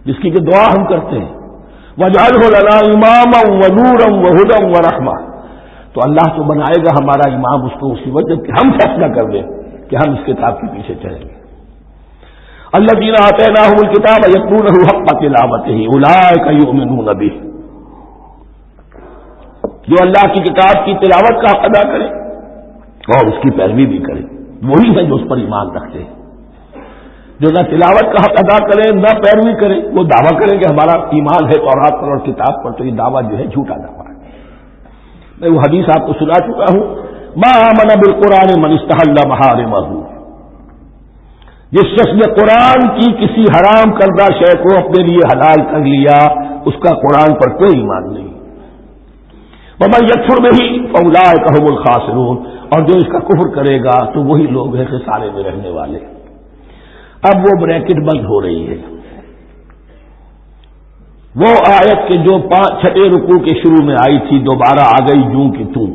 جس کی کہ دعا ہم کرتے ہیں وَاجْعَلْهُ لَنَا إِمَامًا وَنُورًا وَهُدًى وَرَحْمَةً، تو اللہ تو بنائے گا ہمارا امام اس کو اسی وقت کہ ہم فیصلہ کر دیں کہ ہم اس کتاب کے پیچھے چلیں گے۔ الَّذِينَ آتَيْنَاهُمُ الْكِتَابَ يَتْلُونَهُ حَقَّ تِلَاوَتِهِ أُولَٰئِكَ يُؤْمِنُونَ بِهِ، جو اللہ کی کتاب کی تلاوت کا حق ادا کرے اور اس کی پیروی بھی کرے، وہی ہے جو اس پر ایمان رکھتے ہیں۔ جو نہ تلاوت کا حق ادا کرے نہ پیروی کرے، وہ دعویٰ کریں کہ ہمارا ایمان ہے تورات پر اور کتاب پر، تو یہ دعویٰ جو ہے جھوٹا دعویٰ ہے۔ میں وہ حدیث آپ کو سنا چکا ہوں، ما آمن بالقرآن من استحل محارمہ، جس شخص نے قرآن کی کسی حرام کردہ شے کو اپنے لیے حلال کر لیا، اس کا قرآن پر کوئی ایمان نہیں۔ ومن یکفر بہ فاولئک ھم الخاسرون، اور جو اس کا کفر کرے گا تو وہی لوگ ہیں خسارے میں رہنے والے۔ اب وہ بریکٹ بند ہو رہی ہے، وہ آیت کے جو 6 رکوع کے شروع میں آئی تھی دوبارہ آ گئی جوں کی توں،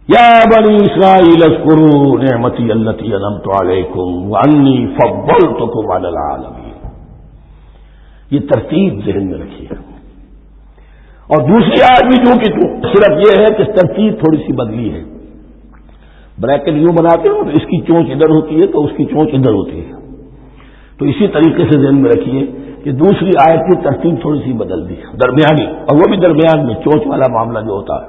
یا بنی اسرائیل اذکروا نعمتی التی انعمت علیکم وانی فضلتکم علی العالمین۔ یہ ترتیب ذہن میں رکھیے۔ اور دوسری آیت بھی جوں کی توں، صرف یہ ہے کہ ترتیب تھوڑی سی بدلی ہے۔ بریکٹ یوں بناتے ہو تو اس کی چونچ ادھر ہوتی ہے تو اس کی چونچ ادھر ہوتی ہے، تو اسی طریقے سے ذہن میں رکھیے کہ دوسری آیت کی ترتیب تھوڑی سی بدل دی درمیانی، اور وہ بھی درمیان میں چونچ والا معاملہ جو ہوتا ہے۔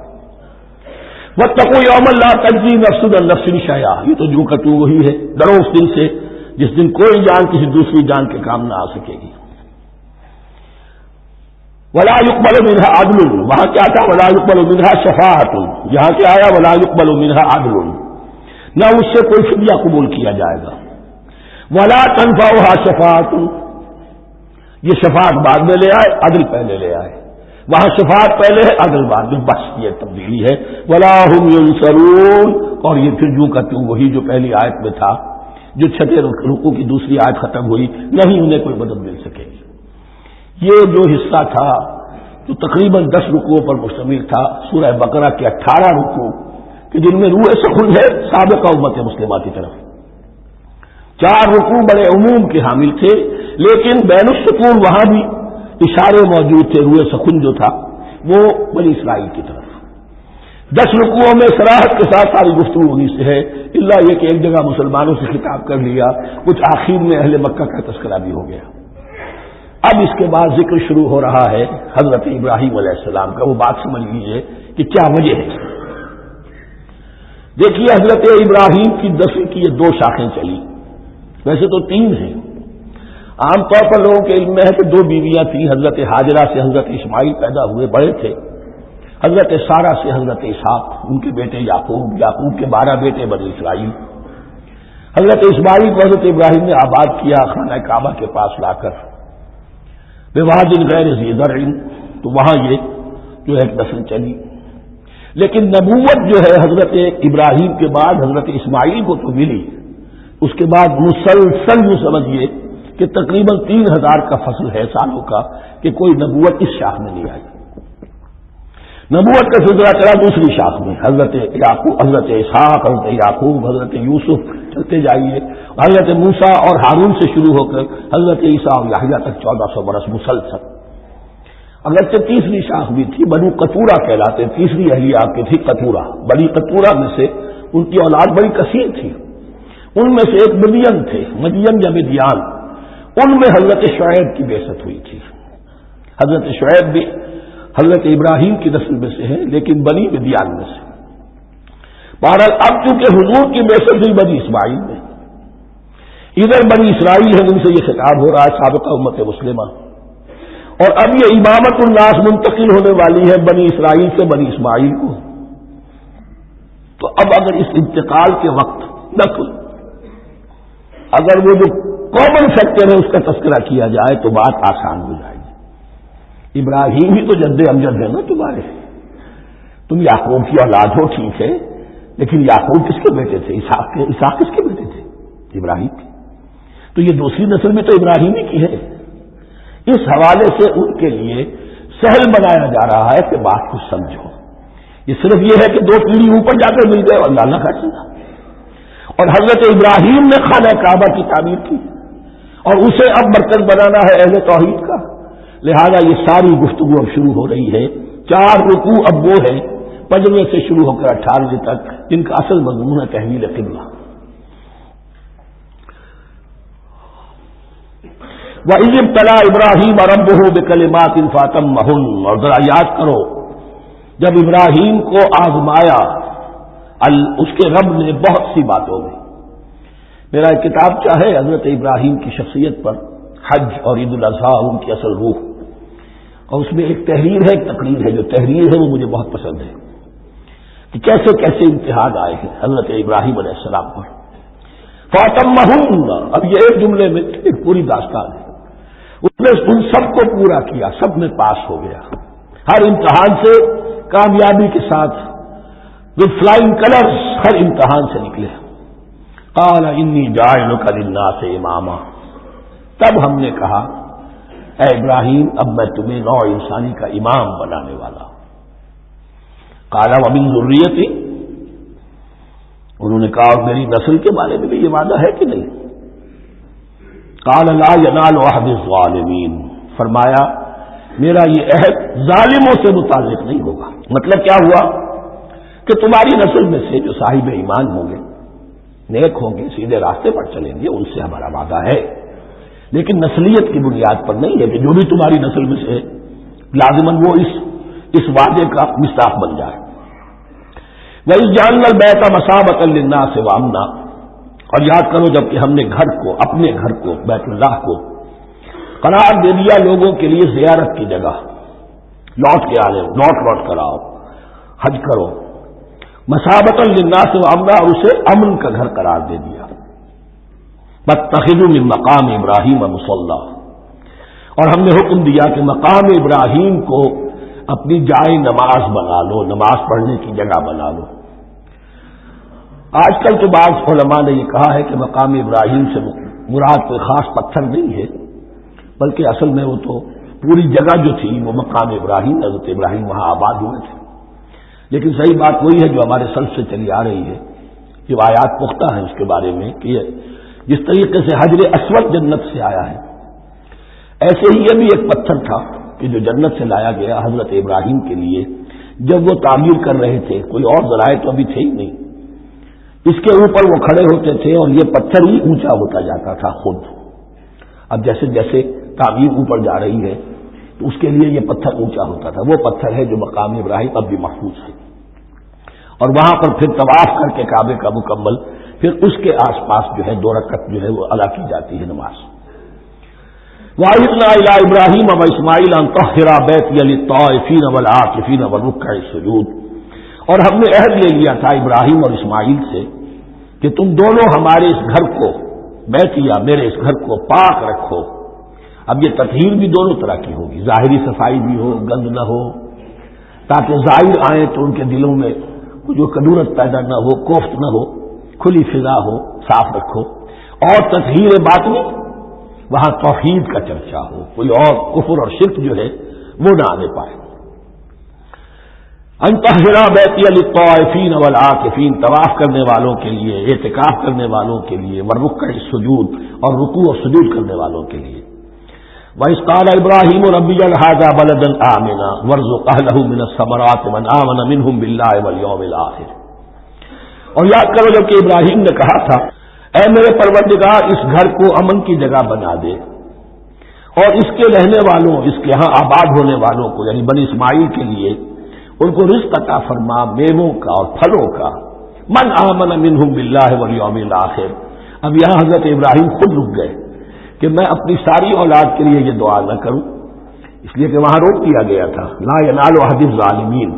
واتقوا یوما لا تجزی نفس عن نفس شیئا، یہ تو جو کتو وہی ہے، ڈرو اس دن سے جس دن کوئی جان کسی دوسری جان کے کام نہ آ سکے گی۔ ولا يقبل منها عدل، وہاں کیا تھا ولا يقبل منها شفاعت، یہاں کیا آیا ولا يقبل منها عدل، نہ اس سے کوئی فدیہ قبول کیا جائے گا۔ ولا تنفعها شفاعت، یہ شفاعت بعد میں لے آئے، عدل پہلے لے آئے، وہاں شفاعت پہلے ہے عدل بعد میں، بس یہ تبدیلی ہے۔ ولا هم ينصرون، اور یہ پھر جو کا توں وہی جو پہلی آیت میں تھا، جو 6 رکوع کی دوسری آیت ختم ہوئی، نہیں انہیں کوئی مدد مل سکے گی۔ یہ جو حصہ تھا جو تقریباً 10 رکوعوں پر مشتمل تھا، سورہ بقرہ کے 18 رکوع کہ جن میں روح سخن ہے سابقہ امت مسلمہ کی طرف، 4 رکوع بڑے عموم کے حامل تھے، لیکن بین السکون وہاں بھی اشارے موجود تھے، روح سخن جو تھا وہ بنی اسرائیل کی طرف۔ 10 رکوعوں میں صراحت کے ساتھ ساری گفتگو ہوئی سے ہے، الا یہ کہ ایک جگہ مسلمانوں سے خطاب کر لیا، کچھ آخر میں اہل مکہ کا تذکرہ بھی ہو گیا۔ اب اس کے بعد ذکر شروع ہو رہا ہے حضرت ابراہیم علیہ السلام کا۔ وہ بات سمجھ لیجیے کہ کیا وجہ ہے۔ دیکھیے حضرت ابراہیم کی 10 کی یہ 2 شاخیں چلی، ویسے تو 3 ہیں۔ عام طور پر لوگوں کے علم میں ہے کہ 2 بیویاں تھیں، حضرت ہاجرہ سے حضرت اسماعیل پیدا ہوئے، بڑے تھے، حضرت سارہ سے حضرت اسحاق، ان کے بیٹے یعقوب، یعقوب کے 12 بیٹے بنی اسرائیل۔ حضرت اسماعیل کو حضرت ابراہیم نے آباد کیا خانہ کعبہ کے پاس لا کر، بواد غیر ذی زرع، تو وہاں یہ جو ایک نسل چلی۔ لیکن نبوت جو ہے حضرت ابراہیم کے بعد حضرت اسماعیل کو تو ملی، اس کے بعد مسلسل یوں سمجھیے کہ تقریباً 3000 کا فصل ہے سالوں کا کہ کوئی نبوت اس شاخ میں نہیں آئی۔ نبوت کا سلسلہ چلا دوسری شاخ میں، حضرت یعقوب، حضرت اسحاق، حضرت یعقوب، حضرت یوسف، چلتے جائیے، حضرت موسیٰ اور ہارون سے شروع ہو کر حضرت عیسیٰ اور یحییٰ تک 1400 برس مسلسل۔ اگرچہ تیسری شاخ بھی تھی، بنو قطورہ کہلاتے، تیسری اہلیہ آپ کی تھی قطورہ، بنی قطورہ میں سے ان کی اولاد بڑی کثیر تھی، ان میں سے ایک مدین تھے، مدین یا مدیان، ان میں حضرت شعیب کی بعثت ہوئی تھی۔ حضرت شعیب بھی حضرت ابراہیم کی نسل میں سے ہیں لیکن بنی مدیان میں سے۔ بہرحال اب چونکہ حضور کی بعثت ہوئی بنی اسماعیل میں، ادھر بنی اسرائیل ہے، ان سے یہ خطاب ہو رہا ہے سابقہ امت مسلمہ، اور اب یہ امامت الناس منتقل ہونے والی ہے بنی اسرائیل سے بنی اسماعیل کو۔ تو اب اگر اس انتقال کے وقت نقل، اگر وہ جو کامن فیکٹر ہے اس کا تذکرہ کیا جائے تو بات آسان ہو جائے گی۔ ابراہیم ہی تو جد امجد ہے نا تمہارے، تم یعقوب کی اولاد ہو ٹھیک ہے، لیکن یعقوب کس کے بیٹے تھے؟ اسحاق کس کے بیٹے تھے؟ ابراہیم کے۔ تو یہ دوسری نسل میں تو ابراہیم ہی کی ہے۔ اس حوالے سے ان کے لیے سہل بنایا جا رہا ہے کہ بات کو سمجھو، یہ صرف یہ ہے کہ 2 پیڑھی اوپر جا کر مل گئے اور اللہ نہ کر سکا۔ اور حضرت ابراہیم نے خانہ کعبہ کی تعمیر کی، اور اسے اب مرکز بنانا ہے اہل توحید کا. لہذا یہ ساری گفتگو اب شروع ہو رہی ہے. 4 رکوع اب وہ ہیں 15ویں سے شروع ہو کر 18ویں تک جن کا اصل مضمون ہے تحویل قبلہ. وَإِذِ ابْتَلَىٰ إِبْرَاهِيمَ رَبُّهُ بِكَلِمَاتٍ فَأَتَمَّهُنَّ. اور ذرا یاد کرو جب ابراہیم کو آزمایا اس کے رب نے بہت سی باتوں میں. میرا ایک کتاب چاہے حضرت ابراہیم کی شخصیت پر، حج اور عید الاضحیٰ اور ان کی اصل روح، اور اس میں ایک تحریر ہے، ایک تقریر ہے. جو تحریر ہے وہ مجھے بہت پسند ہے کہ کیسے کیسے امتحان آئے ہیں حضرت ابراہیم علیہ السلام پر. فَأَتَمَّهُنَّ. اب یہ ایک جملے میں ایک پوری داستان ہے. اس نے ان سب کو پورا کیا، سب میں پاس ہو گیا، ہر امتحان سے کامیابی کے ساتھ ود فلائنگ کلرز ہر امتحان سے نکلے. قال انی جاعلک للناس اماما. تب ہم نے کہا اے ابراہیم اب میں تمہیں نوع انسانی کا امام بنانے والا ہوں. قال ومن ذریتی. انہوں نے کہا اور میری نسل کے بارے میں بھی یہ وعدہ ہے کہ نہیں؟ قال لا ینال عہد الظالمین. فرمایا میرا یہ عہد ظالموں سے متعلق نہیں ہوگا. مطلب کیا ہوا کہ تمہاری نسل میں سے جو صاحب ایمان ہوں گے، نیک ہوں گے، سیدھے راستے پر چلیں گے، ان سے ہمارا وعدہ ہے، لیکن نسلیت کی بنیاد پر نہیں ہے کہ جو بھی تمہاری نسل میں سے لازماً وہ اس وعدے کا مصداق بن جائے. وَإِذْ جَعَلْنَا الْبَيْتَ مَثَابَةً لِلنَّاسِ وَأَمْنًا. اور یاد کرو جب کہ ہم نے گھر کو، اپنے گھر کو، بیت اللہ کو قرار دے دیا لوگوں کے لیے زیارت کی جگہ، لوٹ کے آنے، لوٹ کر آؤ، حج کرو. مثابۃ للناس وامنا. اور اسے امن کا گھر قرار دے دیا. واتخذوا من مقام ابراہیم مصلی. اور ہم نے حکم دیا کہ مقام ابراہیم کو اپنی جائے نماز بنا لو، نماز پڑھنے کی جگہ بنا لو. آج کل تو بعض علماء نے یہ کہا ہے کہ مقام ابراہیم سے مراد کوئی خاص پتھر نہیں ہے، بلکہ اصل میں وہ تو پوری جگہ جو تھی وہ مقام ابراہیم، حضرت ابراہیم وہاں آباد ہوئے تھے. لیکن صحیح بات وہی ہے جو ہمارے سلف سے چلی آ رہی ہے، روایات پختہ ہیں اس کے بارے میں کہ جس طریقے سے حجر اسود جنت سے آیا ہے، ایسے ہی یہ بھی ایک پتھر تھا کہ جو جنت سے لایا گیا حضرت ابراہیم کے لیے جب وہ تعمیر کر رہے تھے. کوئی اور ذرائع تو ابھی تھے ہی نہیں، اس کے اوپر وہ کھڑے ہوتے تھے اور یہ پتھر ہی اونچا ہوتا جاتا تھا خود. اب جیسے جیسے تعمیر اوپر جا رہی ہے تو اس کے لیے یہ پتھر اونچا ہوتا تھا. وہ پتھر ہے جو مقام ابراہیم اب بھی محفوظ ہے. اور وہاں پر پھر طواف کر کے کعبے کا مکمل، پھر اس کے آس پاس جو ہے 2 رکعت جو ہے وہ ادا کی جاتی ہے نماز. وَعِذْنَا إِلَىٰ إِبْرَاهِيمَ وَإِسْمَاعِيلَ أَن طَهِّرَا بَيْتِيَ لِلطَّائِفِينَ وَالْعَاكِفِينَ وَالرُّكَّعِ السُّجُودِ. اور ہم نے عہد لے لیا تھا ابراہیم اور اسماعیل سے کہ تم دونوں ہمارے اس گھر کو، بیتیا میرے اس گھر کو پاک رکھو. اب یہ تطہیر بھی دونوں طرح کی ہوگی، ظاہری صفائی بھی ہو، گند نہ ہو، تاکہ ظاہر آئیں تو ان کے دلوں میں جو کدورت پیدا نہ ہو، کوفت نہ ہو، کھلی فضا ہو، صاف رکھو. اور تطہیر باطنی، وہاں توحید کا چرچا ہو، کوئی اور کفر اور شرک جو ہے وہ نہ آنے پائے. ان طہرا بیتی للطائفین والعاکفین، طواف کرنے والوں کے لیے، اعتکاف کرنے والوں کے لیے، والرکع السجود، اور رکوع اور سجود کرنے والوں کے لیے. وَإِذْ قَالَ إِبْرَاهِيمُ رَبِّ اجْعَلْ هَٰذَا بَلَدًا آمِنًا وَارْزُقْ أَهْلَهُ مِنَ الثَّمَرَاتِ مَنْ آمَنَ مِنْهُمْ بِاللَّهِ وَالْيَوْمِ الْآخِرِ. اور یاد کرو جب کہ ابراہیم نے کہا تھا اے میرے پروردگار اس گھر کو امن کی جگہ بنا دے اور اس کے رہنے والوں، اس کے ہاں آباد ہونے والوں کو یعنی بنی اسماعیل کے لیے ان کو رزق عطا فرما، میووں کا اور پھلوں کا. من آمن منہم باللہ والیوم الآخر. اب یہاں حضرت ابراہیم خود رک گئے کہ میں اپنی ساری اولاد کے لیے یہ دعا نہ کروں، اس لیے کہ وہاں روک دیا گیا تھا لا ینال عہد الظالمین،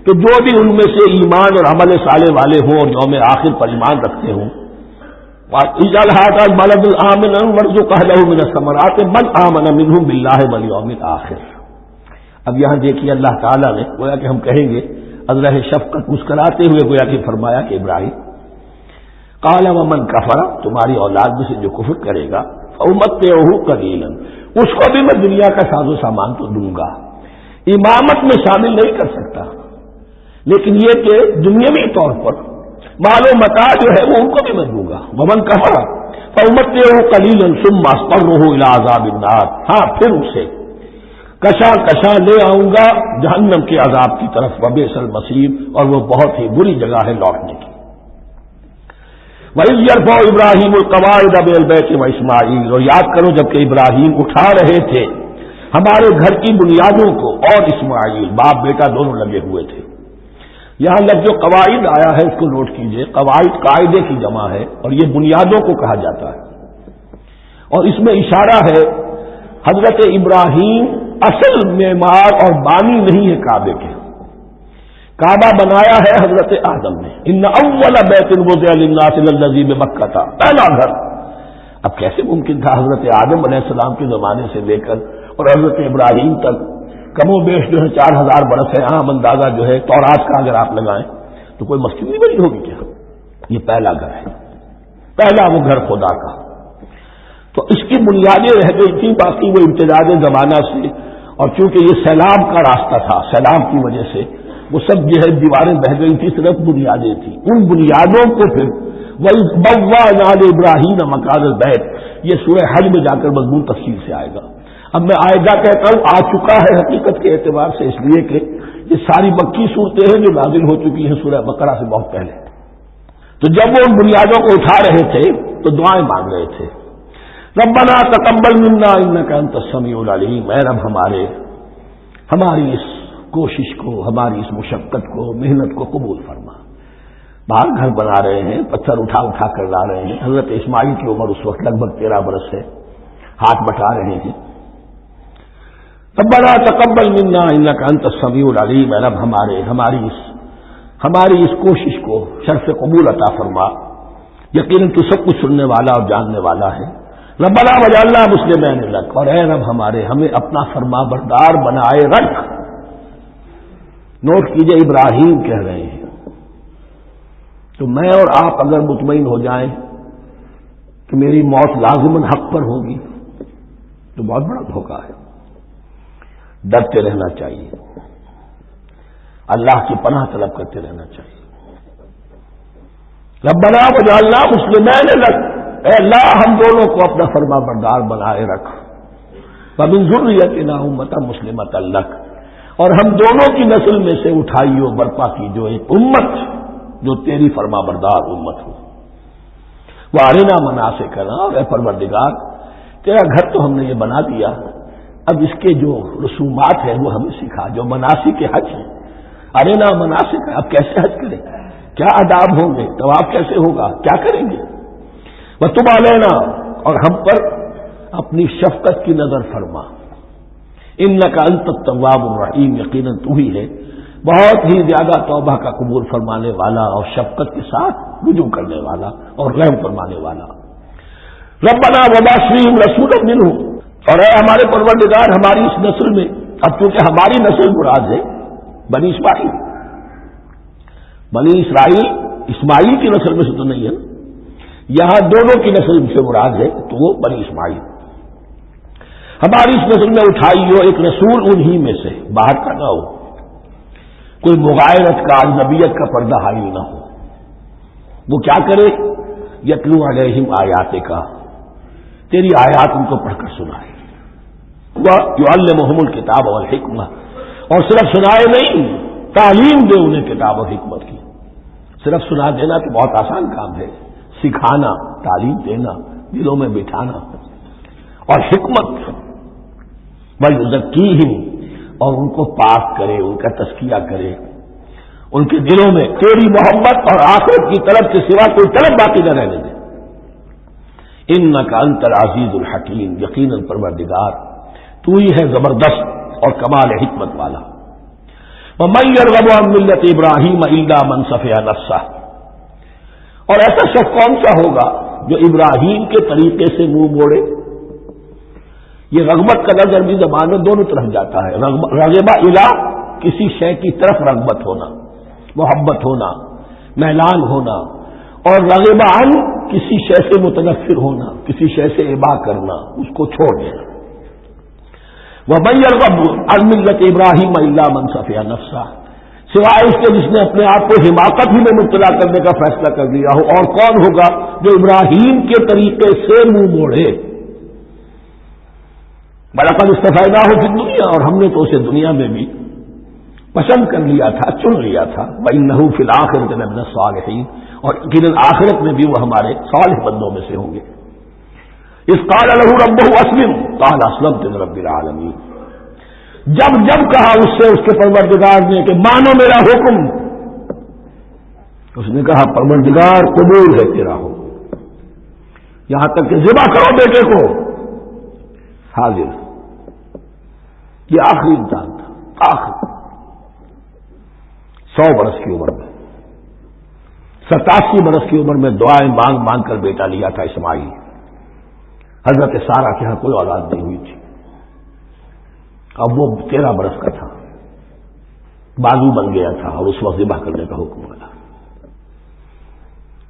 کہ جو بھی ان میں سے ایمان اور عمل صالح والے ہوں اور یوم آخر پر ایمان رکھتے ہوں. اجعل هذا البلد آمنا وارزق اهله من الثمرات من آمن منهم باللہ والیوم الآخر. اب یہاں دیکھیے اللہ تعالیٰ نے گویا کہ ہم کہیں گے ازرہ شفقت مسکراتے ہوئے گویا کہ فرمایا کہ ابراہیم قال ومن کفر، تمہاری اولاد میں سے جو کفر کرے گا فأمتعه قلیلا، اس کو بھی میں دنیا کا ساز و سامان تو دوں گا، امامت میں شامل نہیں کر سکتا، لیکن یہ کہ دنیاوی طور پر مال و متاع جو ہے وہ ان کو بھی میں دوں گا. ومن کفر فَأُمَتِّعُهُ قَلِيلًا ثُمَّ أَضْطَرُّهُ إِلَىٰ عَذَابِ النَّارِ، ہاں پھر اسے کشا کشا لے آؤں گا جہنم کے عذاب کی طرف، وَبِئْسَ الْمَصِيرُ، اور وہ بہت ہی بری جگہ ہے لوٹنے کی۔ وَإِذْ يَرْفَعُ إِبْرَاهِيمُ الْقَوَاعِدَ مِنَ الْبَيْتِ وَإِسْمَاعِيلُ، اور یاد کرو جبکہ ابراہیم اٹھا رہے تھے ہمارے گھر کی بنیادوں کو، اور اسماعیل باپ بیٹا دونوں لگے ہوئے تھے۔ یہاں لفظ جو قواعد آیا ہے اس کو نوٹ کیجئے، قواعد قاعدے کی جمع ہے اور یہ بنیادوں کو کہا جاتا ہے، اور اس میں اشارہ ہے حضرت ابراہیم اصل معمار اور بانی نہیں ہے کعبے کے، کعبہ بنایا ہے حضرت آدم نے، ان اول بیت وضع للناس للذی بمکہ، تھا پہلا گھر۔ اب کیسے ممکن تھا حضرت آدم علیہ السلام کے زمانے سے لے کر اور حضرت ابراہیم تک کم و بیش جو ہے 4000 برس ہے، عام اندازہ جو ہے تورات کا اگر آپ لگائیں تو کوئی مسجد نہیں بنی ہوگی کیا؟ یہ پہلا گھر ہے، پہلا وہ گھر خدا کا، تو اس کی بنیادیں رہ گئی تھی، باقی وہ امتداد زمانہ سے، اور چونکہ یہ سیلاب کا راستہ تھا، سیلاب کی وجہ سے وہ سب جو ہے دیواریں بہہ گئی تھی، صرف بنیادیں تھیں، ان بنیادوں کو پھر وَإِذْ بَوَّأْنَا لِإِبْرَاهِيمَ مَكَانَ الْبَيْتِ، یہ سورہ حج میں جا کر مضمون تفصیل سے آئے گا۔ اب میں آئے گا کہتا ہوں، آ چکا ہے حقیقت کے اعتبار سے، اس لیے کہ یہ ساری مکی صورتیں ہیں جو نازل ہو چکی ہیں سورہ بقرہ سے بہت پہلے۔ تو جب وہ ان بنیادوں کو اٹھا رہے تھے تو دعائیں مانگ رہے تھے، ربنا تقبل منا انک انت السمیع العلیم، اے رب ہماری اس کوشش کو، ہماری اس مشقت کو، محنت کو قبول فرما۔ باہر گھر بنا رہے ہیں، پتھر اٹھا اٹھا کر لا رہے ہیں، حضرت اسماعیل کی عمر اس وقت لگ بھگ 13 برس ہے، ہاتھ بٹا رہے ہیں، ربنا تقبل منا انک انت السمیع العلیم، اے رب ہماری اس کوشش کو شرف قبول عطا فرما، یقیناً تو سب کچھ سننے والا اور جاننے والا ہے۔ ربنا وجعلنا مسلمین لک، اور اے رب ہمیں اپنا فرما بردار بنائے رکھ۔ نوٹ کیجئے ابراہیم کہہ رہے ہیں، تو میں اور آپ اگر مطمئن ہو جائیں کہ میری موت لازماً حق پر ہوگی تو بہت بڑا دھوکہ ہے۔ ڈرتے رہنا چاہیے، اللہ کی پناہ طلب کرتے رہنا چاہیے۔ ربنا وجعلنا مسلمین لک، اے اللہ ہم دونوں کو اپنا فرما بردار بنائے رکھ، ومن ذریتنا امۃ مسلمۃ لک، اور ہم دونوں کی نسل میں سے اٹھائیو برپا کی جو ایک امت جو تیری فرما بردار امت ہو۔ وارنا مناسکنا، اور اے پروردگار تیرا گھر تو ہم نے یہ بنا دیا، اب اس کے جو رسومات ہیں وہ ہمیں سکھا، جو مناسک حج ہیں، ارنا مناسک، اب کیسے حج کریں، کیا آداب ہوں گے، طواف کیسے ہوگا، کیا کریں گے، وتب علینا، اور ہم پر اپنی شفقت کی نظر فرما، انک انت التواب الرحیم، یقیناً تو ہی ہے بہت ہی زیادہ توبہ کا قبول فرمانے والا اور شفقت کے ساتھ رجوع کرنے والا اور رحم فرمانے والا۔ ربنا وبعث فیہم رسولا منہم، اور اے ہمارے پروردگار ہماری اس نسل میں، اب چونکہ ہماری نسل مراد ہے بنی اسرائیل اسماعیل کی نسل میں سے تو نہیں ہے، یہاں دونوں کی نسل سے مراد ہے تو وہ بنی اسماعیل، ہماری اس نسل میں اٹھائی ہو ایک رسول انہی میں سے، باہر کا نہ ہو، کوئی مغایرت کا اجنبیت کا پردہ حائل نہ ہو، وہ کیا کرے، یتلو علیہم آیاتک، تیری آیات ان کو پڑھ کر سنائے، وَيُعَلِّمُهُمُ الْكِتَابَ وَالْحِکْمَةَ، اور صرف سنائے نہیں، تعلیم دے انہیں کتاب اور حکمت کی۔ صرف سنا دینا تو بہت آسان کام ہے، سکھانا، تعلیم دینا، دلوں میں بٹھانا، اور حکمت، وَيُزَكِّيهِمْ، اور ان کو پاک کرے، ان کا تزکیہ کرے، ان کے دلوں میں تیری محبت اور آخرت کی طلب کے سوا کوئی طلب باقی نہ رہنے دے۔ انک انت العزیز الحکیم، یقیناً پروردگار تو ہی ہے زبردست اور کمال حکمت والا۔ وَمَن يَرْغَبُ عَن مِّلَّةِ إِبْرَاهِيمَ إِلَّا مَن سَفِهَ نَفْسَهُ، اور ایسا شخص کون سا ہوگا جو ابراہیم کے طریقے سے منہ موڑے۔ یہ رغبت کا نظر بھی زبان میں دونوں طرف جاتا ہے، رغبہ الی، کسی شے کی طرف رغبت ہونا، محبت ہونا، میلان ہونا، اور رغبہ عن، کسی شے سے متنفر ہونا، کسی شے سے ابا کرنا، اس کو چھوڑ دینا۔ وَمَن يَرْغَبُ عَن مِّلَّةِ إِبْرَاهِيمَ إِلَّا مَن سَفِهَ نَفْسَهُ، سوائے اس کے جس نے اپنے آپ کو حماقت ہی میں مبتلا کرنے کا فیصلہ کر لیا ہو. اور کون ہوگا جو ابراہیم کے طریقے سے منہ موڑے؟ وَلَقَدِ اسْتَفَيْنَاهُ فِي الدُّنْيَا، اور ہم نے تو اسے دنیا میں بھی پسند کر لیا تھا، چن لیا تھا. وَإِنَّهُ فِي الْآخِرَةِ لَمِنَ الصَّالِحِينَ، اور یقیناً آخرت میں بھی وہ ہمارے صالح بندوں میں سے ہوں گے. اذ قال له ربه اسلم قال اسلمت لرب العالمین. جب جب کہا اس سے اس کے پروردگار نے کہ مانو میرا حکم، اس نے کہا پروردگار قبول ہے تیرا حکم، یہاں تک کہ ذبح کرو بیٹے کو. حاضر. یہ آخری امتحان تھا، آخری 100 برس کی عمر میں، 87 برس کی عمر میں دعائیں مانگ مانگ کر بیٹا لیا تھا اسماعیل. حضرت سارہ کے ہاں کوئی اولاد نہیں ہوئی تھی. اب وہ 13 برس کا تھا، بازو بن گیا تھا، اور اس وقت ذبح کرنے کا حکم ملا.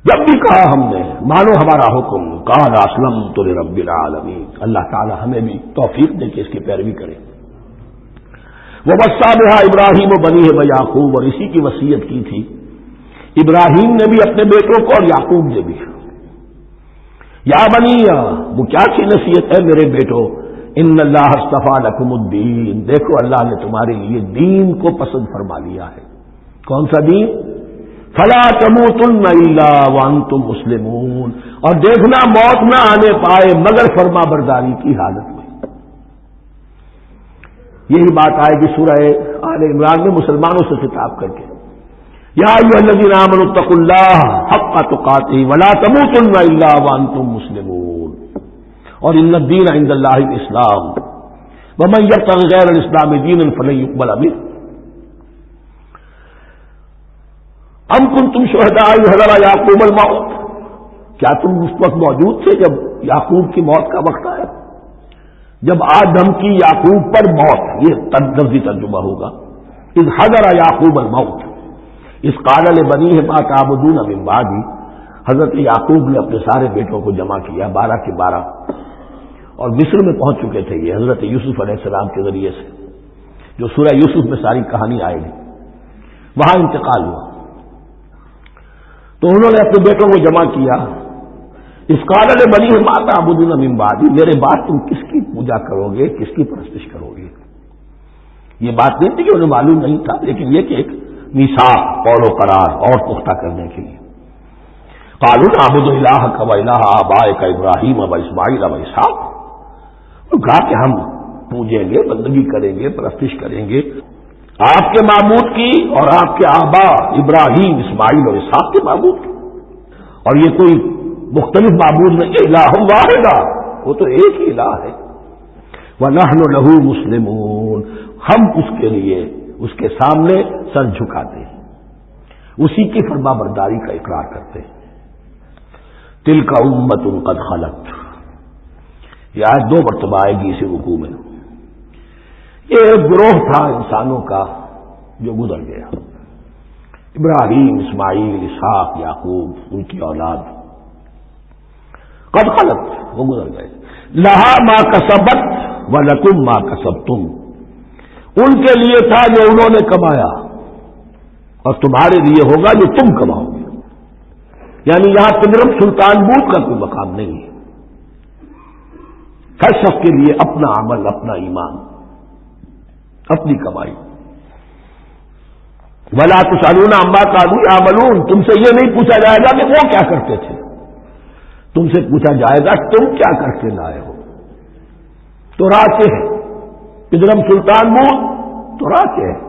جب بھی کہا ہم نے مانو ہمارا حکم، قال اسلمت لرب العالمین. اللہ تعالی ہمیں بھی توفیق دے کہ اس کی پیروی کریں. وَوَصَّىٰ بِهَا ابراہیم وبنیہ ویعقوب، اور اسی کی وصیت کی تھی ابراہیم نے بھی اپنے بیٹوں کو اور یعقوب نے بھی. یا بنی، وہ کیا کی نصیحت ہے میرے بیٹو، ان اللہ اصطفیٰ لکم الدین، دیکھو اللہ نے تمہارے لیے دین کو پسند فرما لیا ہے. کون سا دین؟ فلا تموتن الا وانتم مسلمون، اور دیکھنا موت نہ آنے پائے مگر فرما برداری کی حالت میں. یہی بات آئے گی سورہ آل عمران میں مسلمانوں سے خطاب کر کے، یا ایھا الذین آمنوا اتقوا اللہ حق تقاتہ ولا تموتن الا وانتم مسلمون، اور ان الدین عند اللہ الاسلام ومن یبتغ غیر الاسلام دینا فلن یقبل منہ. ام کنتم شہداء اذ حضر یعقوب الموت، کیا تم اس وقت موجود تھے جب یعقوب کی موت کا وقت آیا؟ جب آدم کی یعقوب پر موت، یہ لفظی ترجمہ ہوگا. اذ حضر یعقوب الموت اذ قال لبنیہ ما تعبدون من بعدی. حضرت یعقوب نے اپنے سارے بیٹوں کو جمع کیا، 12 کے 12، اور مصر میں پہنچ چکے تھے یہ حضرت یوسف علیہ السلام کے ذریعے سے، جو سورہ یوسف میں ساری کہانی آئے گی. وہاں انتقال ہوا تو انہوں نے اپنے بیٹوں کو جمع کیا. اس قال لبنیہ ما تعبدون من بعدی، میرے بعد تم کس کی پوجا کرو گے، کس کی پرستش کرو گے؟ یہ بات نہیں تھی کہ انہیں معلوم نہیں تھا، لیکن یہ کہ ایک میثاق، قول و قرار اور پختہ کرنے کے لیے. قالوا نعبد الہک و الہ آبائک ابراہیم و اسماعیل و اسحاق، تو کہا کہ ہم پوجیں گے، بندگی کریں گے، پرستش کریں گے آپ کے معبود کی اور آپ کے آبا ابراہیم، اسماعیل اور اسحاق کے معبود کی. اور یہ کوئی مختلف معبود نہیں، الہ واحد، وہ تو ایک ہی الہ ہے. وَنَحْنُ لَهُ مُسْلِمُونَ، ہم اس کے لیے اس کے سامنے سر جھکاتے ہیں، اسی کی فرما برداری کا اقرار کرتے ہیں. تِلْكَ أُمَّةٌ قَدْ خَلَتْ، یہ آج 2 مرتبہ آئے گی اسی رکوع میں. یہ ایک گروہ تھا انسانوں کا جو گزر گیا، ابراہیم، اسماعیل، اسحاق، یعقوب، ان کی اولاد. قد خلت، وہ گزر گئے. لہا ما کسبت ولکم ما کسبتم، ان کے لیے تھا جو انہوں نے کمایا، اور تمہارے لیے ہوگا جو تم کماؤ گے. یعنی یہاں تمرم سلطان بود کا کوئی مقام نہیں ہے. ہر شخص کے لیے اپنا عمل، اپنا ایمان، اپنی کمائی. ولا تسألون عما كانوا يعملون، تم سے یہ نہیں پوچھا جائے گا کہ وہ کیا کرتے تھے، تم سے پوچھا جائے گا تم کیا کر کے لائے ہو. تو راکے ہے پدرم سلطان بود، تو راکے ہے،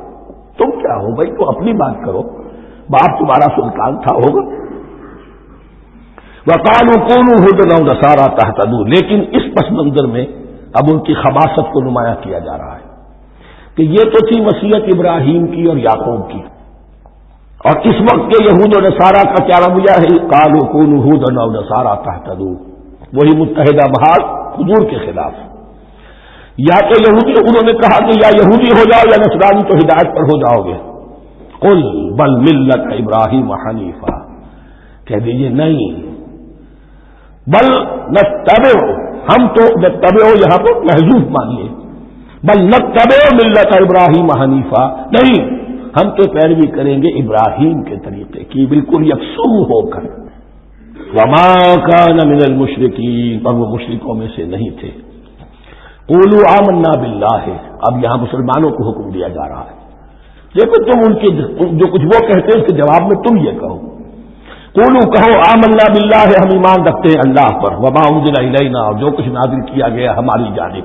تم کیا ہو بھائی؟ تو اپنی بات کرو، باپ تمہارا سلطان تھا ہوگا. وقالوا كونوا هودا أو نصارى تهتدوا، لیکن اس پس منظر میں اب ان کی خباثت کو نمایاں کیا جا رہا ہے کہ یہ تو تھی وصیت ابراہیم کی اور یعقوب کی، اور اس وقت کے یہود و نصارہ کا کیا رویہ ہے؟ قالوا كونوا هودا أو نصارى تهتدوا، وہی متحدہ محاذ حضور کے خلاف. یا تو یہودی، انہوں نے کہا کہ یا یہودی ہو جاؤ یا نصرانی تو ہدایت پر ہو جاؤ گے. قل بل ملت ابراہیم حنیفہ، کہہ دیجیے نہیں، بل نتبع، ہم تو نتبع یہاں پر محذوف مانیے، بل نتبع ملت ابراہیم حنیفہ، نہیں، ہم تو پیروی کریں گے ابراہیم کے طریقے کی، بالکل یکسو ہو کر۔ وما کان من المشرکین، اور وہ مشرکوں میں سے نہیں تھے۔ قولوا آمنا باللہ، اب یہاں مسلمانوں کو حکم دیا جا رہا ہے۔ دیکھو تم ان کے جو کچھ وہ کہتے ہیں اس کے جواب میں تم یہ کہو، قولوا کہو آمنا باللہ، ہم ایمان رکھتے ہیں اللہ پر، وما انزل الینا، اور جو کچھ نازل کیا گیا ہماری جانب،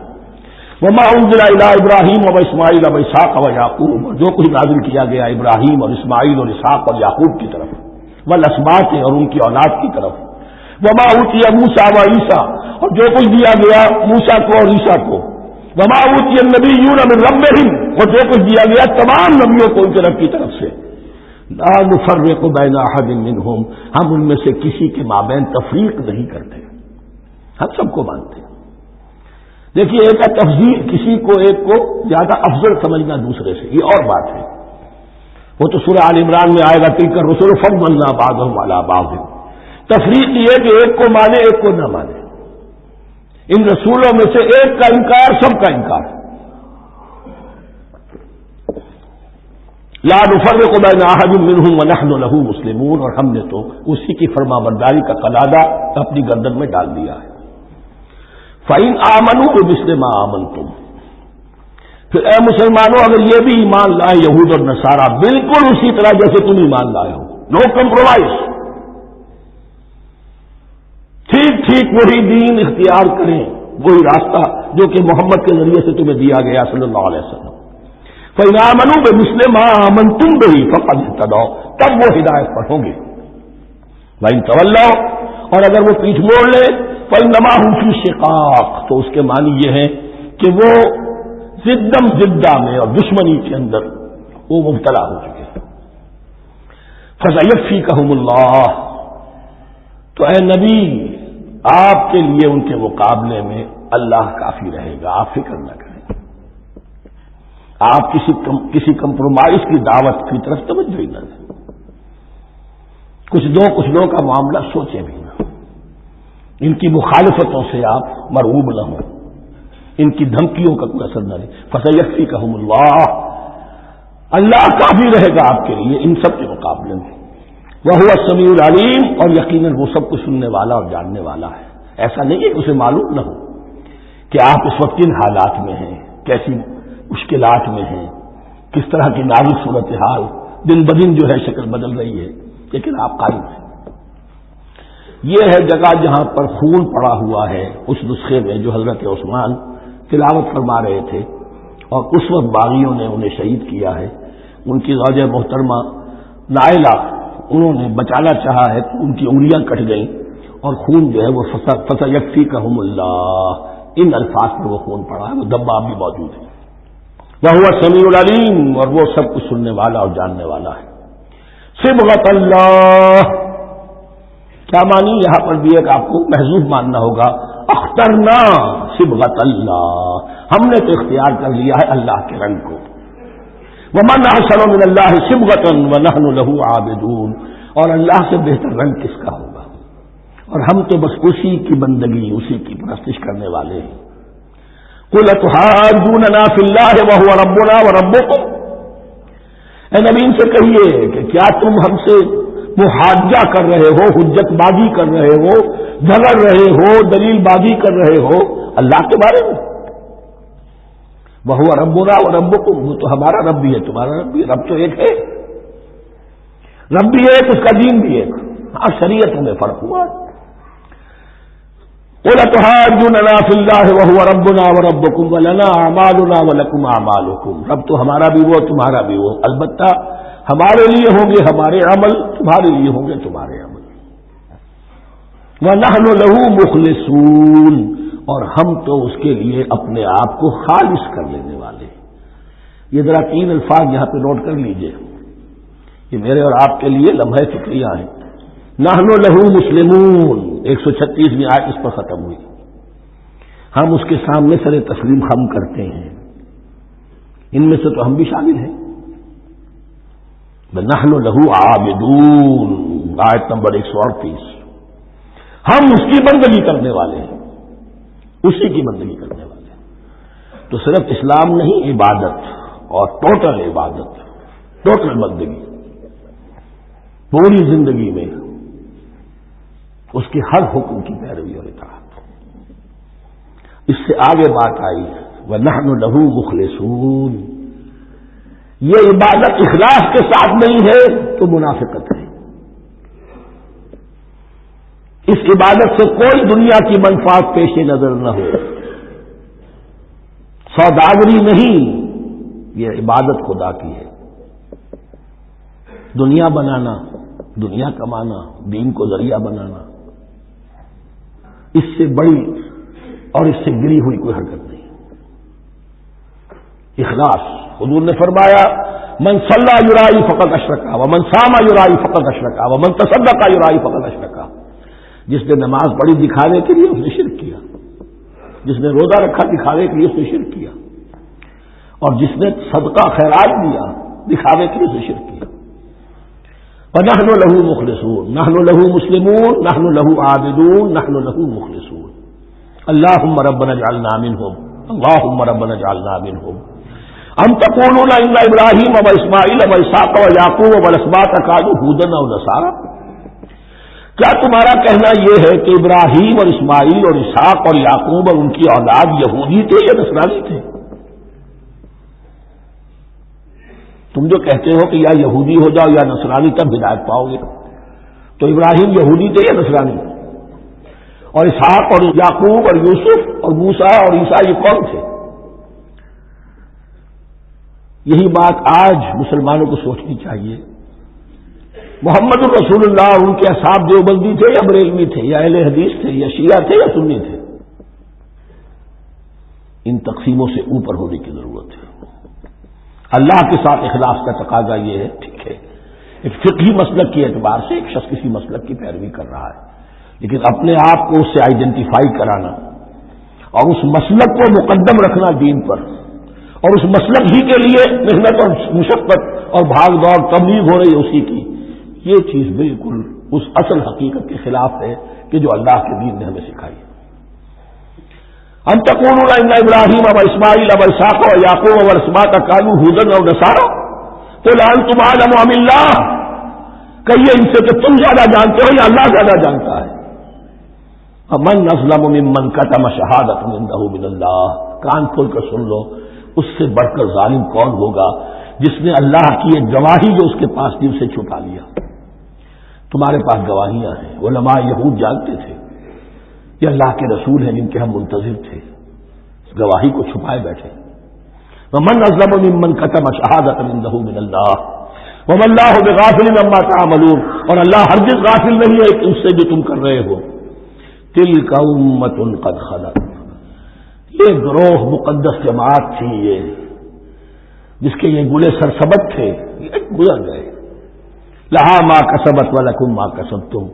وما انزل الی ابراہیم و اسماعیل و اسحاق و یعقوب، اور جو کچھ نازل کیا گیا ابراہیم اور اسماعیل اور اسحاق اور یعقوب کی طرف، والاسباط، اور ان کی اولاد کی طرف، وما اوتی موسیٰ و عیسیٰ، اور جو کچھ دیا گیا موسیٰ کو اور عیسیٰ کو، وما اوتی النبیون من ربہم، اور جو کچھ دیا گیا تمام نبیوں کو ان کے رب کی طرف سے، لا نفرق بین احد منہم، ہم ان میں سے کسی کے مابین تفریق نہیں کرتے، ہم سب کو مانتے ہیں۔ دیکھیے ایک ہے تفضیل، کسی کو ایک کو زیادہ افضل سمجھنا دوسرے سے، یہ اور بات ہے، وہ تو سورہ آل عمران میں آئے گا تلک الرسل فضلنا بعضهم علی بعض۔ تفریق یہ کہ ایک کو مانے ایک کو نہ مانے، ان رسولوں میں سے ایک کا انکار سب کا انکار، لا نفرق بین احد منہم ونحن له مسلمون، اور ہم نے تو اسی کی فرما برداری کا قلادہ اپنی گردن میں ڈال دیا ہے۔ فَإِنْ آمَنُوا بِمِثْلِ مَا آمَنْتُمْ، پھر اے مسلمانوں اگر یہ بھی ایمان لائے یہود اور نصارہ بالکل اسی طرح جیسے تم ایمان لائے ہو، نو کمپرومائز، ٹھیک ٹھیک وہی دین اختیار کریں، وہی راستہ جو کہ محمد کے ذریعے سے تمہیں دیا گیا صلی اللہ علیہ وسلم، فَإِنْ آمَنُوا بِمِثْلِ مَا آمَنْتُمْ بِهِ فَقَدِ اهْتَدَوْا، تب وہ ہدایت پر ہوں گے۔ وَإِنْ تَوَلَّوْا، اور اگر وہ پیٹھ موڑ لے، فَإِنَّمَا هُمْ فِي شِقَاقٍ، تو اس کے معنی یہ ہے کہ وہ زدم زدہ میں اور دشمنی کے اندر وہ مبتلا ہو چکے ہیں۔ فَسَيَكْفِيكَهُمُ اللَّهُ، تو اے نبی آپ کے لیے ان کے مقابلے میں اللہ کافی رہے گا، آپ فکر نہ کریں، آپ کسی کمپرومائز کی دعوت کی طرف توجہ ہی نہ دیں، کچھ دو کا معاملہ سوچیں بھی نہ، ان کی مخالفتوں سے آپ مرعوب نہ ہوں، ان کی دھمکیوں کا کوئی اثر نہ رہے۔ فَسَيَكْفِيكَهُمُ اللَّهُ، اللہ کافی رہے گا آپ کے لیے ان سب کے مقابلے میں، وَهُوَ السَّمِيعُ الْعَلِيمُ، اور یقیناً وہ سب کچھ سننے والا اور جاننے والا ہے۔ ایسا نہیں ہے کہ اسے معلوم نہ ہو کہ آپ اس وقت کن حالات میں ہیں، کیسی مشکلات میں ہیں، کس طرح کی نازک صورتحال دن بدن جو ہے شکل بدل رہی ہے، لیکن آپ قائم ہیں۔ یہ ہے جگہ جہاں پر خون پڑا ہوا ہے، اس نسخے میں جو حضرت عثمان تلاوت فرما رہے تھے، اور اس وقت باغیوں نے انہیں شہید کیا ہے، ان کی زوجہ محترمہ نائلہ، انہوں نے بچانا چاہا ہے، ان کی انگلیاں کٹ گئیں اور خون جو ہے وہ فَسَيَكْفِيكَهُمُ اللَّهُ، ان الفاظ پر وہ خون پڑا ہے، وہ دبا بھی موجود ہے۔ وَهُوَ السَّمِيعُ الْعَلِيمُ، اور وہ سب کچھ سننے والا اور جاننے والا ہے۔ صبغۃ اللہ، کیا مانی یہاں پر بھی ایک آپ کو محذوف ماننا ہوگا، اخترنا صبغۃ اللہ، ہم نے تو اختیار کر لیا ہے اللہ کے رنگ کو، ومن احسن من اللہ صبغۃ ونحن له عابدون، اور اللہ سے بہتر رنگ کس کا ہوگا، اور ہم تو بس اسی کی بندگی، اسی کی پرستش کرنے والے ہیں۔ قل اتحاجوننا فی اللہ وهو ربنا وربکم، اے نبی ان سے کہیے کہ کیا تم ہم سے محاجہ کر رہے ہو، حجت بازی کر رہے ہو، جھگڑ رہے ہو، دلیل بازی کر رہے ہو اللہ کے بارے میں؟ وَهُوَ رَبُّنَا وَرَبُّكُمْ، وہ تو ہمارا رب بھی ہے تمہارا رب بھی ہے، رب تو ایک ہے، رب بھی ایک، اس کا دین بھی ایک، ہاں شریعتوں میں فرق ہوا۔ قُلْ أَتُحَاجُّونَنَا فِي اللَّهِ وَهُوَ رَبُّنَا وَرَبُّكُمْ وَلَنَا أَعْمَالُنَا وَلَكُمْ أَعْمَالُكُمْ، رب تو ہمارا بھی وہ تمہارا بھی وہ، البتہ ہمارے لیے ہوں گے ہمارے عمل، تمہارے لیے ہوں گے تمہارے عمل۔ وَنَحْنُ لَهُ مُخْلِصُونَ، اور ہم تو اس کے لیے اپنے آپ کو خالص کر لینے والے ہیں۔ یہ ذرا 3 الفاظ یہاں پہ نوٹ کر لیجئے، یہ میرے اور آپ کے لیے لمحہ فکریہ ہیں۔ نحن لہو مسلمون، 136ویں آیت اس پر ختم ہوئی، ہم اس کے سامنے سر تسلیم خم کرتے ہیں، ان میں سے تو ہم بھی شامل ہیں۔ نحن لہو عابدون، آیت نمبر 138، ہم اس کی بندگی کرنے والے ہیں، اسی کی بندگی کرنے والے ہیں۔ تو صرف اسلام نہیں، عبادت اور ٹوٹل عبادت، ٹوٹل بندگی، پوری زندگی میں اس کے ہر حکم کی پیروی اور اطاعت۔ اس سے آگے بات آئی وَنَحْنُ لَهُ مُخْلِصُونَ، یہ عبادت اخلاص کے ساتھ نہیں ہے تو منافقت ہے۔ اس عبادت سے کوئی دنیا کی منفعت پیش نظر نہ ہو، سوداگری نہیں، یہ عبادت خدا کی ہے۔ دنیا بنانا، دنیا کمانا، دین کو ذریعہ بنانا، اس سے بڑی اور اس سے گری ہوئی کوئی حرکت نہیں۔ اخلاص، حضور نے فرمایا من صلی یرائی فقط اشرکا ومن صام یرائی فقط اشرکا ومن تصدق یرائی فقط اشرکا، جس نے نماز پڑھی دکھانے کے لیے اس نے شرک کیا، جس نے روزہ رکھا دکھانے کے لیے اس نے شرک کیا، اور جس نے صدقہ خیرات دیا دکھانے کے لیے اس نے شرک کیا۔ وَنَحْنُ لَهُ مُخْلِصُونَ، نَحْنُ لَهُ مُسْلِمُونَ، نَحْنُ لَهُ عَابِدُونَ، نَحْنُ لَهُ مُخْلِصُونَ۔ اللهم ربنا اجعلنا منهم، اللهم ربنا اجعلنا منهم۔ ام تقولون ان ابراہیم واسماعیل واسحاق ویعقوب والاسباط كانوا هودا او نصارى، کیا تمہارا کہنا یہ ہے کہ ابراہیم اور اسماعیل اور اسحاق اور یعقوب اور ان کی اولاد یہودی تھے یا نصرانی تھے؟ تم جو کہتے ہو کہ یا یہودی ہو جاؤ یا نصرانی تب ہدایت پاؤ گے، تو ابراہیم یہودی تھے یا نصرانی تھے؟ اور اسحاق اور یعقوب اور یوسف اور موسیٰ اور عیسیٰ یہ کون تھے؟ یہی بات آج مسلمانوں کو سوچنی چاہیے۔ محمد رسول اللہ ان کے اصحاب دیوبندی تھے یا بریلوی تھے یا اہل حدیث تھے یا شیعہ تھے یا سنی تھے؟ ان تقسیموں سے اوپر ہونے کی ضرورت ہے۔ اللہ کے ساتھ اخلاص کا تقاضا یہ ہے، ٹھیک ہے ایک فقہی مسلک کے اعتبار سے ایک شخص کسی مسلک کی پیروی کر رہا ہے، لیکن اپنے آپ کو اس سے آئیڈینٹیفائی کرانا اور اس مسلک کو مقدم رکھنا دین پر، اور اس مسلک ہی کے لیے محنت اور مشقت اور بھاگ دوڑ تبلیغ ہو رہی ہے اسی کی، یہ چیز بالکل اس اصل حقیقت کے خلاف ہے کہ جو اللہ کے دین نے ہمیں سکھائی ہے۔ ام تقولون ان ابراہیم واسماعیل واسحاق ویعقوب والاسباط كانوا هودا او نصارى قل انتم اعلم ام اللہ، کہیے ان سے کہ تم زیادہ جانتے ہو یا اللہ زیادہ جانتا ہے۔ من اظلم ممن كتم شهادة عنده من اللہ، کان کھول کر سن لو، اس سے بڑھ کر ظالم کون ہوگا جس نے اللہ کی ایک گواہی جو اس کے پاس تھی اسے چھپا لیا۔ تمہارے پاس گواہیاں ہیں، علماء یہود جانتے تھے یہ اللہ کے رسول ہیں جن کے ہم منتظر تھے، اس گواہی کو چھپائے بیٹھے۔ ومن اظلم ممن كتم شهادة عنده من اللہ وما اللہ بغافل عما تعملون، اور اللہ ہرگز غافل نہیں ہے ان سے جو تم کر رہے ہو۔ تلک امۃ قد خلت، یہ گروہ مقدس جماعت تھی یہ جس کے یہ گلے سرسبت تھے، یہ گزر گئے۔ لہا ما کسبت ولکم ما کسبتم،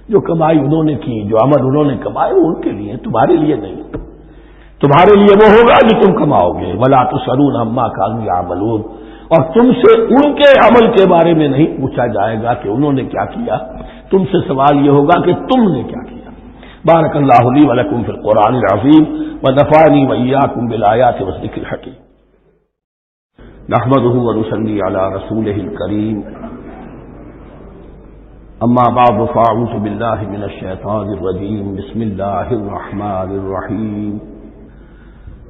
جو کمائی انہوں نے کی، جو عمل انہوں نے کمائے وہ ان کے لیے، تمہارے لیے نہیں۔ تمہارے لیے وہ ہوگا جو تم کماؤ گے۔ ولا تسألون عما كانوا يعملون، اور تم سے ان کے عمل کے بارے میں نہیں پوچھا جائے گا کہ انہوں نے کیا کیا، تم سے سوال یہ ہوگا کہ تم نے کیا کیا۔ بارک اللہ لی ولکم فی القرآن العظیم ونفعنی وإیاکم بالآیات والذکر الحکیم۔ نحمدہ ونصلی علی رسولہ الکریم، اما بعد فاعوذ باللہ من الشیطان الرجیم، بسم اللہ الرحمن الرحیم۔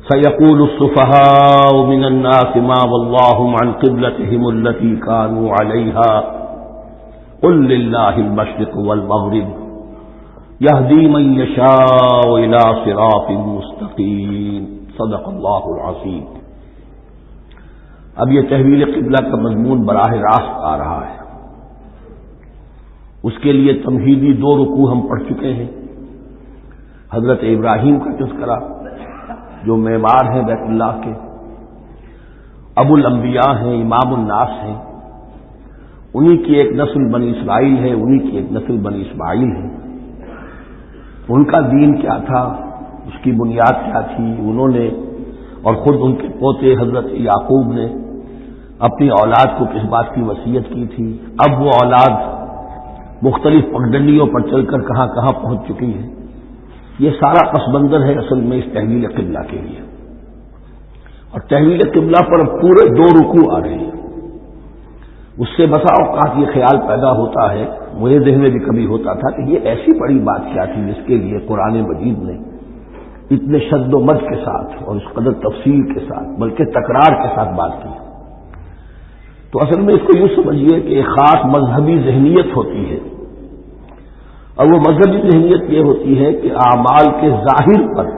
سيقول السفهاء من الناس ما ولاهم عن قبلتهم التي كانوا عليها قل لله المشرق والمغرب يهدي من يشاء إلى صراط مستقيم، صدق اللہ العظیم۔ اب یہ تحویل قبلہ کا مضمون براہ راست آ رہا ہے، اس کے لیے تمہیدی 2 رکوع ہم پڑھ چکے ہیں۔ حضرت ابراہیم کا تذکرہ جو معمار ہیں بیت اللہ کے، ابو الانبیاء ہیں، امام الناس ہیں، انہی کی ایک نسل بنی اسرائیل ہے، انہی کی ایک نسل بنی اسماعیل ہے۔ ان کا دین کیا تھا، اس کی بنیاد کیا تھی، انہوں نے اور خود ان کے پوتے حضرت یعقوب نے اپنی اولاد کو کس بات کی وصیت کی تھی، اب وہ اولاد مختلف پگڈنڈیوں پر چل کر کہاں کہاں پہنچ چکی ہے، یہ سارا پس منظر ہے اصل میں اس تحویل قبلہ کے لیے۔ اور تحویل قبلہ پر پورے 2 رکوع آ رہے ہیں۔ اس سے بسا اوقات یہ خیال پیدا ہوتا ہے، میرے ذہن میں بھی کبھی ہوتا تھا کہ یہ ایسی بڑی بات کیا تھی جس کے لیے قرآن مجید نے اتنے شد و مد کے ساتھ اور اس قدر تفصیل کے ساتھ بلکہ تکرار کے ساتھ بات کی۔ تو اصل میں اس کو یوں سمجھیے کہ ایک خاص مذہبی ذہنیت ہوتی ہے، اور وہ مذہبی ذہنیت یہ ہوتی ہے کہ اعمال کے ظاہر پر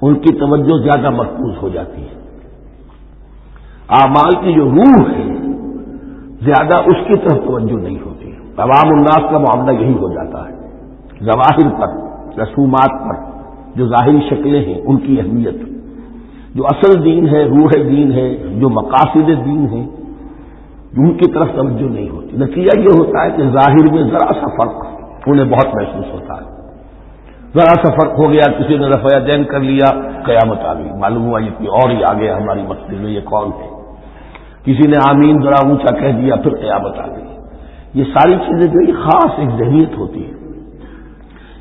ان کی توجہ زیادہ مرکوز ہو جاتی ہے، اعمال کی جو روح ہے زیادہ اس کی طرف توجہ نہیں ہوتی۔ عوام الناس کا معاملہ یہی ہو جاتا ہے، ظواہر پر، رسومات پر، جو ظاہری شکلیں ہیں ان کی اہمیت، جو اصل دین ہے، روح دین ہے، جو مقاصد دین ہے، ان کی طرف توجہ نہیں ہوتی۔ نتیجہ یہ ہوتا ہے کہ ظاہر میں ذرا سا فرق انہیں بہت محسوس ہوتا ہے، ذرا سا فرق ہو گیا، کسی نے رفع دین کر لیا، قیامت آ گئی، معلوم ہوا یہ کوئی اور ہی آ گیا ہماری مسجد میں، یہ کون ہے؟ کسی نے آمین ذرا اونچا کہہ دیا، پھر قیامت آ گئی۔ یہ ساری چیزیں جو یہ خاص ایک ذہنیت ہوتی ہے،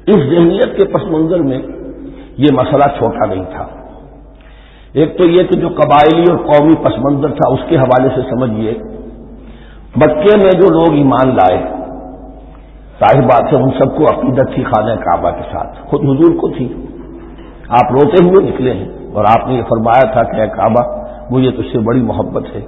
اس ذہنیت کے پس منظر میں یہ مسئلہ چھوٹا نہیں تھا۔ ایک تو یہ کہ جو قبائلی اور قومی پس منظر تھا اس کے حوالے سے سمجھیے، مکے میں جو لوگ ایمان لائے، ظاہر بات ہے ان سب کو عقیدت تھی خانہ کعبہ کے ساتھ، خود حضور کو تھی، آپ روتے ہوئے نکلے ہیں اور آپ نے یہ فرمایا تھا کہ اے کعبہ مجھے تجھ سے بڑی محبت ہے،